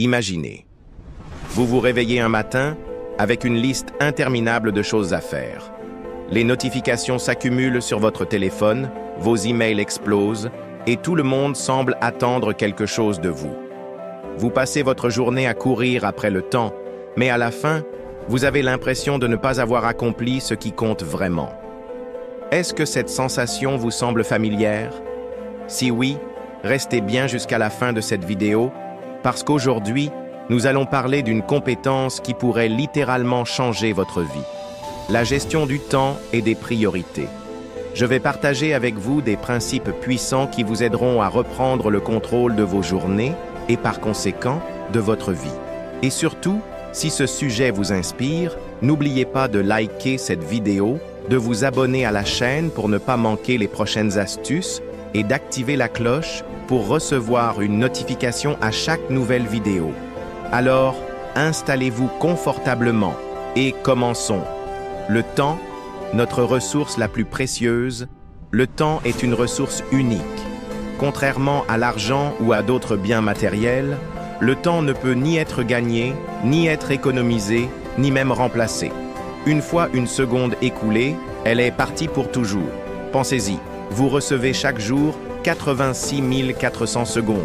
Imaginez, vous vous réveillez un matin avec une liste interminable de choses à faire. Les notifications s'accumulent sur votre téléphone, vos emails explosent et tout le monde semble attendre quelque chose de vous. Vous passez votre journée à courir après le temps, mais à la fin, vous avez l'impression de ne pas avoir accompli ce qui compte vraiment. Est-ce que cette sensation vous semble familière? Si oui, restez bien jusqu'à la fin de cette vidéo, parce qu'aujourd'hui, nous allons parler d'une compétence qui pourrait littéralement changer votre vie. La gestion du temps et des priorités. Je vais partager avec vous des principes puissants qui vous aideront à reprendre le contrôle de vos journées et par conséquent, de votre vie. Et surtout, si ce sujet vous inspire, n'oubliez pas de liker cette vidéo, de vous abonner à la chaîne pour ne pas manquer les prochaines astuces et d'activer la cloche pour recevoir une notification à chaque nouvelle vidéo. Alors, installez-vous confortablement et commençons. Le temps, notre ressource la plus précieuse, le temps est une ressource unique. Contrairement à l'argent ou à d'autres biens matériels, le temps ne peut ni être gagné, ni être économisé, ni même remplacé. Une fois une seconde écoulée, elle est partie pour toujours. Pensez-y, vous recevez chaque jour 86 400 secondes.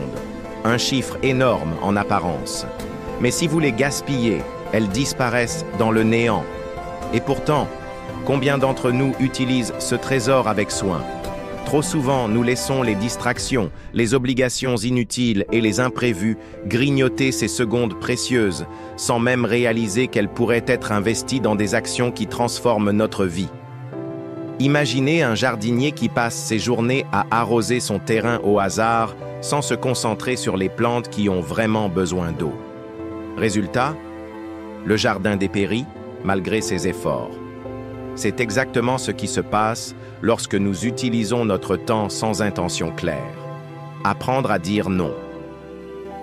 Un chiffre énorme en apparence. Mais si vous les gaspillez, elles disparaissent dans le néant. Et pourtant, combien d'entre nous utilisent ce trésor avec soin? Trop souvent, nous laissons les distractions, les obligations inutiles et les imprévus grignoter ces secondes précieuses, sans même réaliser qu'elles pourraient être investies dans des actions qui transforment notre vie. Imaginez un jardinier qui passe ses journées à arroser son terrain au hasard, sans se concentrer sur les plantes qui ont vraiment besoin d'eau. Résultat, le jardin dépérit, malgré ses efforts. C'est exactement ce qui se passe lorsque nous utilisons notre temps sans intention claire. Apprendre à dire non.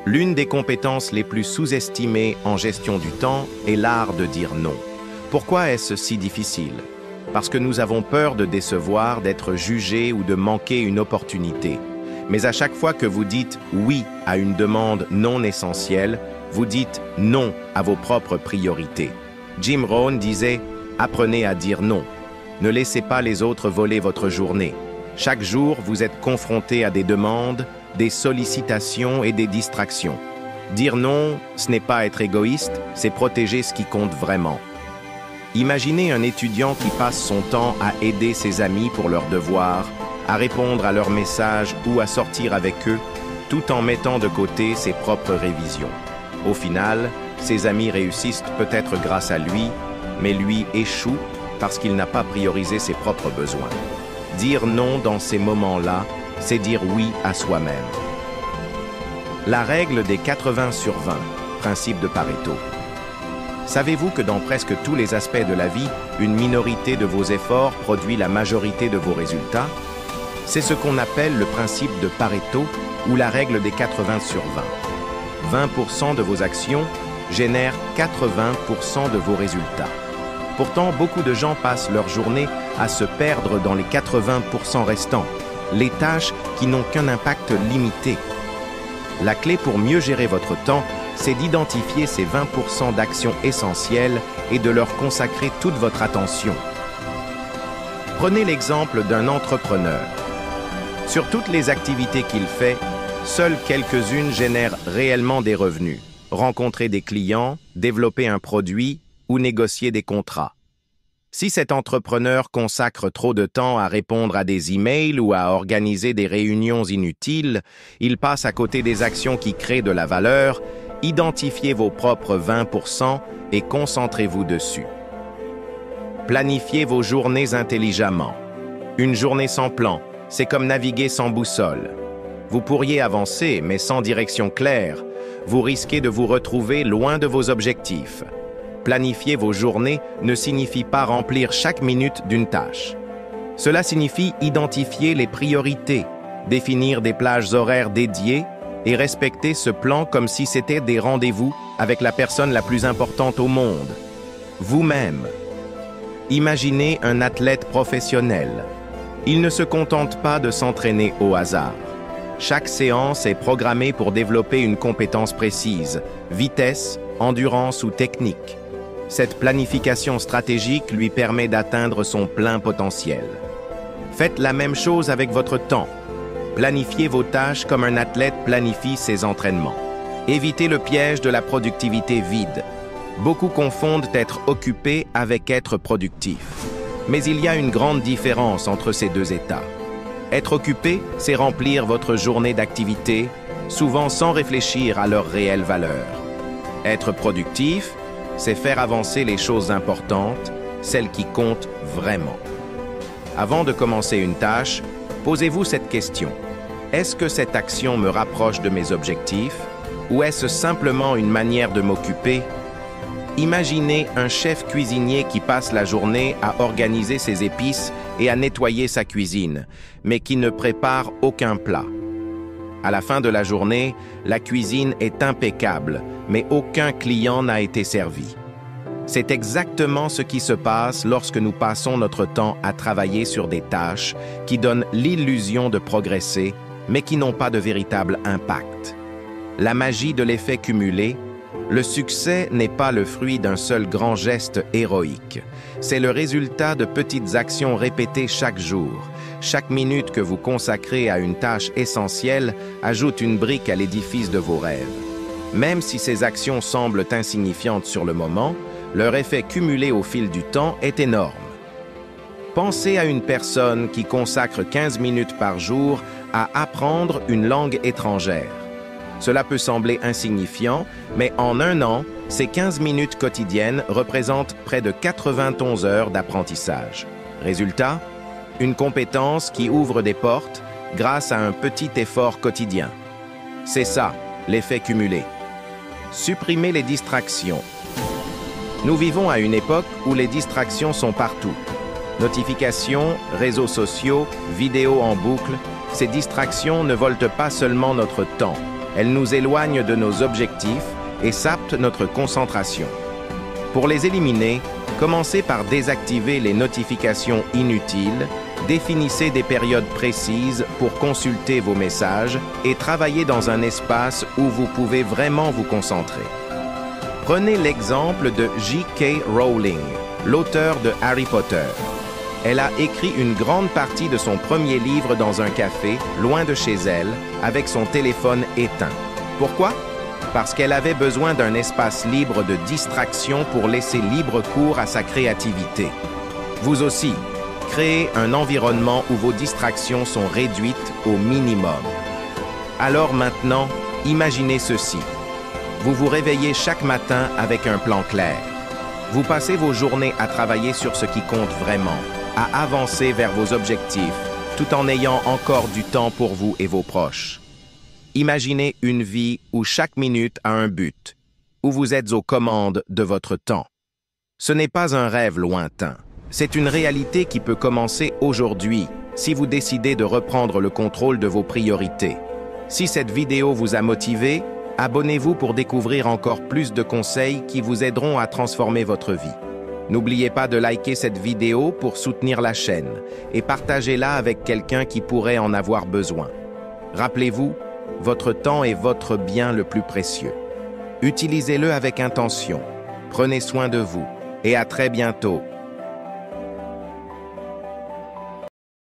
L'une des compétences les plus sous-estimées en gestion du temps est l'art de dire non. Pourquoi est-ce si difficile? Parce que nous avons peur de décevoir, d'être jugés ou de manquer une opportunité. Mais à chaque fois que vous dites oui à une demande non essentielle, vous dites non à vos propres priorités. Jim Rohn disait « Apprenez à dire non. Ne laissez pas les autres voler votre journée. Chaque jour, vous êtes confronté à des demandes, des sollicitations et des distractions. Dire non, ce n'est pas être égoïste, c'est protéger ce qui compte vraiment. » Imaginez un étudiant qui passe son temps à aider ses amis pour leurs devoirs, à répondre à leurs messages ou à sortir avec eux, tout en mettant de côté ses propres révisions. Au final, ses amis réussissent peut-être grâce à lui, mais lui échoue parce qu'il n'a pas priorisé ses propres besoins. Dire non dans ces moments-là, c'est dire oui à soi-même. La règle des 80 sur 20, principe de Pareto. Savez-vous que dans presque tous les aspects de la vie, une minorité de vos efforts produit la majorité de vos résultats? C'est ce qu'on appelle le principe de Pareto ou la règle des 80 sur 20. 20% de vos actions génèrent 80% de vos résultats. Pourtant, beaucoup de gens passent leur journée à se perdre dans les 80% restants, les tâches qui n'ont qu'un impact limité. La clé pour mieux gérer votre temps, c'est d'identifier ces 20% d'actions essentielles et de leur consacrer toute votre attention. Prenez l'exemple d'un entrepreneur. Sur toutes les activités qu'il fait, seules quelques-unes génèrent réellement des revenus. Rencontrer des clients, développer un produit ou négocier des contrats. Si cet entrepreneur consacre trop de temps à répondre à des emails ou à organiser des réunions inutiles, il passe à côté des actions qui créent de la valeur. Identifiez vos propres 20% et concentrez-vous dessus. Planifiez vos journées intelligemment. Une journée sans plan, c'est comme naviguer sans boussole. Vous pourriez avancer, mais sans direction claire, vous risquez de vous retrouver loin de vos objectifs. Planifier vos journées ne signifie pas remplir chaque minute d'une tâche. Cela signifie identifier les priorités, définir des plages horaires dédiées et respecter ce plan comme si c'était des rendez-vous avec la personne la plus importante au monde, vous-même. Imaginez un athlète professionnel. Il ne se contente pas de s'entraîner au hasard. Chaque séance est programmée pour développer une compétence précise, vitesse, endurance ou technique. Cette planification stratégique lui permet d'atteindre son plein potentiel. Faites la même chose avec votre temps. Planifiez vos tâches comme un athlète planifie ses entraînements. Évitez le piège de la productivité vide. Beaucoup confondent être occupé avec être productif. Mais il y a une grande différence entre ces deux états. Être occupé, c'est remplir votre journée d'activité, souvent sans réfléchir à leur réelle valeur. Être productif, c'est faire avancer les choses importantes, celles qui comptent vraiment. Avant de commencer une tâche, posez-vous cette question. Est-ce que cette action me rapproche de mes objectifs ou est-ce simplement une manière de m'occuper? Imaginez un chef cuisinier qui passe la journée à organiser ses épices et à nettoyer sa cuisine, mais qui ne prépare aucun plat. À la fin de la journée, la cuisine est impeccable, mais aucun client n'a été servi. C'est exactement ce qui se passe lorsque nous passons notre temps à travailler sur des tâches qui donnent l'illusion de progresser, mais qui n'ont pas de véritable impact. La magie de l'effet cumulé, le succès n'est pas le fruit d'un seul grand geste héroïque. C'est le résultat de petites actions répétées chaque jour. Chaque minute que vous consacrez à une tâche essentielle ajoute une brique à l'édifice de vos rêves. Même si ces actions semblent insignifiantes sur le moment, leur effet cumulé au fil du temps est énorme. Pensez à une personne qui consacre 15 minutes par jour à apprendre une langue étrangère. Cela peut sembler insignifiant, mais en un an, ces 15 minutes quotidiennes représentent près de 91 heures d'apprentissage. Résultat, une compétence qui ouvre des portes grâce à un petit effort quotidien. C'est ça, l'effet cumulé. Supprimez les distractions. Nous vivons à une époque où les distractions sont partout. Notifications, réseaux sociaux, vidéos en boucle, ces distractions ne volent pas seulement notre temps. Elles nous éloignent de nos objectifs et sapent notre concentration. Pour les éliminer, commencez par désactiver les notifications inutiles, définissez des périodes précises pour consulter vos messages et travaillez dans un espace où vous pouvez vraiment vous concentrer. Prenez l'exemple de J.K. Rowling, l'auteur de Harry Potter. Elle a écrit une grande partie de son premier livre dans un café, loin de chez elle, avec son téléphone éteint. Pourquoi? Parce qu'elle avait besoin d'un espace libre de distraction pour laisser libre cours à sa créativité. Vous aussi, créez un environnement où vos distractions sont réduites au minimum. Alors maintenant, imaginez ceci. Vous vous réveillez chaque matin avec un plan clair. Vous passez vos journées à travailler sur ce qui compte vraiment, à avancer vers vos objectifs, tout en ayant encore du temps pour vous et vos proches. Imaginez une vie où chaque minute a un but, où vous êtes aux commandes de votre temps. Ce n'est pas un rêve lointain, c'est une réalité qui peut commencer aujourd'hui si vous décidez de reprendre le contrôle de vos priorités. Si cette vidéo vous a motivé, abonnez-vous pour découvrir encore plus de conseils qui vous aideront à transformer votre vie. N'oubliez pas de liker cette vidéo pour soutenir la chaîne et partagez-la avec quelqu'un qui pourrait en avoir besoin. Rappelez-vous, votre temps est votre bien le plus précieux. Utilisez-le avec intention. Prenez soin de vous et à très bientôt